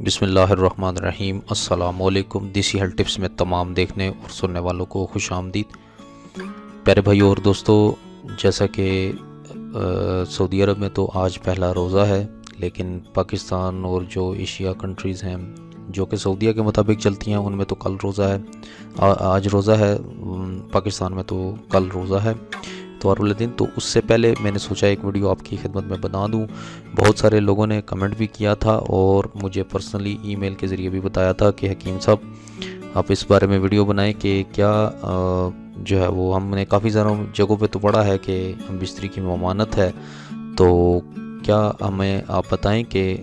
بسم اللہ الرحمن الرحیم۔ السلام علیکم۔ دیسی ہیلتھ ٹپس میں تمام دیکھنے اور سننے والوں کو خوش آمدید۔ پیارے بھائی اور دوستو، جیسا کہ سعودی عرب میں تو آج پہلا روزہ ہے، لیکن پاکستان اور جو ایشیا کنٹریز ہیں جو کہ سعودیہ کے مطابق چلتی ہیں ان میں تو کل روزہ ہے، آج روزہ ہے، پاکستان میں تو کل روزہ ہے اتوار والے دن۔ تو اس سے پہلے میں نے سوچا ایک ویڈیو آپ کی خدمت میں بنا دوں۔ بہت سارے لوگوں نے کمنٹ بھی کیا تھا اور مجھے پرسنلی ای میل کے ذریعے بھی بتایا تھا کہ حکیم صاحب آپ اس بارے میں ویڈیو بنائیں کہ کیا جو ہے وہ ہم نے کافی ساروں جگہوں پہ تو پڑھا ہے کہ ہم بستری کی ممانعت ہے، تو کیا ہمیں آپ بتائیں کہ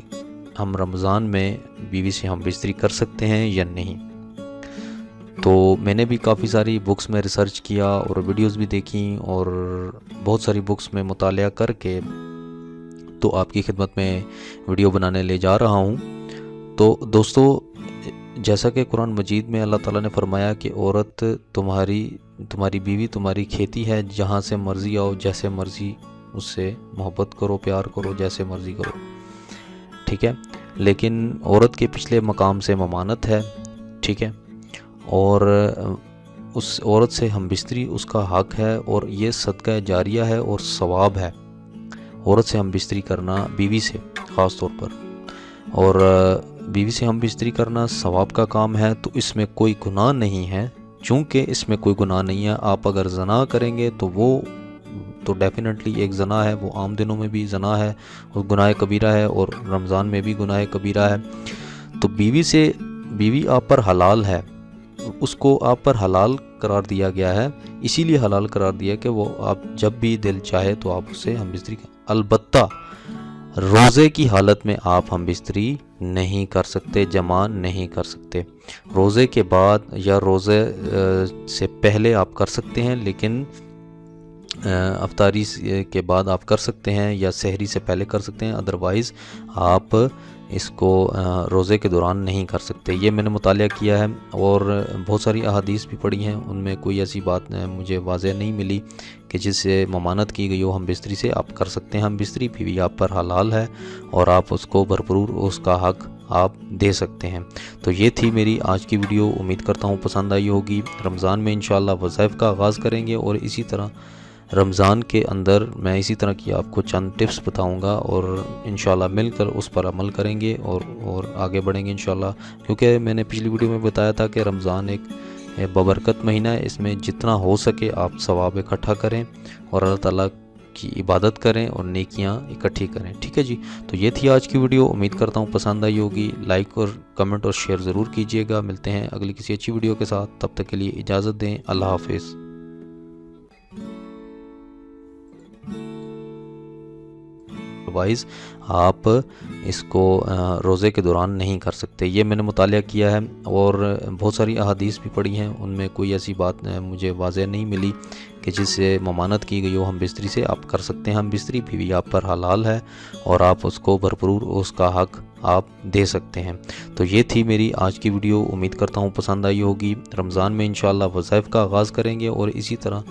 ہم رمضان میں بیوی سے ہم بستری کر سکتے ہیں یا نہیں۔ تو میں نے بھی کافی ساری بکس میں ریسرچ کیا اور ویڈیوز بھی دیکھیں اور بہت ساری بکس میں مطالعہ کر کے تو آپ کی خدمت میں ویڈیو بنانے لے جا رہا ہوں۔ تو دوستو، جیسا کہ قرآن مجید میں اللہ تعالیٰ نے فرمایا کہ عورت تمہاری بیوی تمہاری کھیتی ہے، جہاں سے مرضی آؤ، جیسے مرضی اس سے محبت کرو، پیار کرو، جیسے مرضی کرو، ٹھیک ہے۔ لیکن عورت کے پچھلے مقام سے ممانعت ہے، ٹھیک ہے، اور اس عورت سے ہم بستری اس کا حق ہے اور یہ صدقہ جاریہ ہے اور ثواب ہے۔ عورت سے ہم بستری کرنا، بیوی سے خاص طور پر، اور بیوی سے ہم بستری کرنا ثواب کا کام ہے، تو اس میں کوئی گناہ نہیں ہے۔ چونکہ اس میں کوئی گناہ نہیں ہے، آپ اگر زنا کریں گے تو وہ تو ڈیفینیٹلی ایک زنا ہے، وہ عام دنوں میں بھی زنا ہے اور گناہ کبیرہ ہے، اور رمضان میں بھی گناہ کبیرہ ہے۔ تو بیوی آپ پر حلال ہے، اس کو آپ پر حلال قرار دیا گیا ہے، اسی لیے حلال قرار دیا کہ وہ آپ جب بھی دل چاہے تو آپ اس سے ہم بستری کریں۔ البتہ روزے کی حالت میں آپ ہم بستری نہیں کر سکتے، جماع نہیں کر سکتے۔ روزے کے بعد یا روزے سے پہلے آپ کر سکتے ہیں، لیکن افطاری کے بعد آپ کر سکتے ہیں یا سحری سے پہلے کر سکتے ہیں، ادروائز آپ اس کو روزے کے دوران نہیں کر سکتے۔ یہ میں نے مطالعہ کیا ہے اور بہت ساری احادیث بھی پڑھی ہیں، ان میں کوئی ایسی بات مجھے واضح نہیں ملی کہ جس سے ممانعت کی گئی ہو ہم بستری سے۔ آپ کر سکتے ہیں ہم بستری، بیوی آپ پر حلال ہے اور آپ اس کو بھرپور اس کا حق آپ دے سکتے ہیں۔ تو یہ تھی میری آج کی ویڈیو، امید کرتا ہوں پسند آئی ہوگی۔ رمضان میں انشاءاللہ وظائف کا آغاز کریں گے اور اسی طرح رمضان کے اندر میں اسی طرح کی آپ کو چند ٹپس بتاؤں گا اور انشاءاللہ مل کر اس پر عمل کریں گے اور آگے بڑھیں گے انشاءاللہ، کیونکہ میں نے پچھلی ویڈیو میں بتایا تھا کہ رمضان ایک ببرکت مہینہ ہے، اس میں جتنا ہو سکے آپ ثواب اکٹھا کریں اور اللہ تعالیٰ کی عبادت کریں اور نیکیاں اکٹھی کریں، ٹھیک ہے جی۔ تو یہ تھی آج کی ویڈیو، امید کرتا ہوں پسند آئی ہوگی۔ لائک اور کمنٹ اور شیئر ضرور کیجیے گا۔ ملتے ہیں اگلی کسی اچھی ویڈیو کے ساتھ، تب تک کے لیے اجازت دیں، اللہ حافظ۔ وائز آپ اس کو روزے کے دوران نہیں کر سکتے۔ یہ میں نے مطالعہ کیا ہے اور بہت ساری احادیث بھی پڑھی ہیں، ان میں کوئی ایسی بات مجھے واضح نہیں ملی کہ جس سے ممانعت کی گئی ہو ہم بستری سے۔ آپ کر سکتے ہیں ہم بستری، بیوی آپ پر حلال ہے اور آپ اس کو بھرپور اس کا حق آپ دے سکتے ہیں۔ تو یہ تھی میری آج کی ویڈیو، امید کرتا ہوں پسند آئی ہوگی۔ رمضان میں انشاءاللہ وظائف کا آغاز کریں گے اور اسی طرح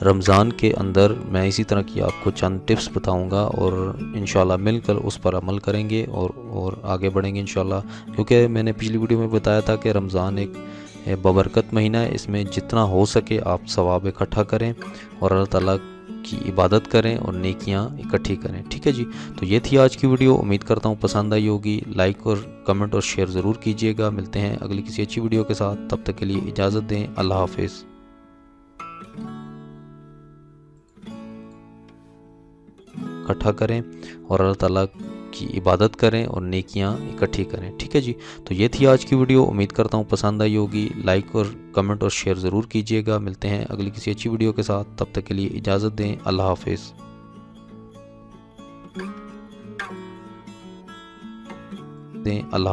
رمضان کے اندر میں اسی طرح کی آپ کو چند ٹپس بتاؤں گا اور انشاءاللہ مل کر اس پر عمل کریں گے اور آگے بڑھیں گے انشاءاللہ، کیونکہ میں نے پچھلی ویڈیو میں بتایا تھا کہ رمضان ایک ببرکت مہینہ ہے، اس میں جتنا ہو سکے آپ ثواب اکٹھا کریں اور اللہ تعالیٰ کی عبادت کریں اور نیکیاں اکٹھی کریں، ٹھیک ہے جی۔ تو یہ تھی آج کی ویڈیو، امید کرتا ہوں پسند آئی ہوگی۔ لائک اور کمنٹ اور شیئر ضرور کیجیے گا۔ ملتے ہیں اگلی کسی اچھی ویڈیو کے ساتھ، تب تک کے لیے اجازت دیں، اللہ حافظ۔ اکٹھا کریں اور اللہ تعالیٰ کی عبادت کریں اور نیکیاں اکٹھی کریں، ٹھیک ہے جی۔ تو یہ تھی آج کی ویڈیو، امید کرتا ہوں پسند آئی ہوگی۔ لائک اور کمنٹ اور شیئر ضرور کیجیے گا۔ ملتے ہیں اگلی کسی اچھی ویڈیو کے ساتھ، تب تک کے لیے اجازت دیں، اللہ حافظ۔ اللہ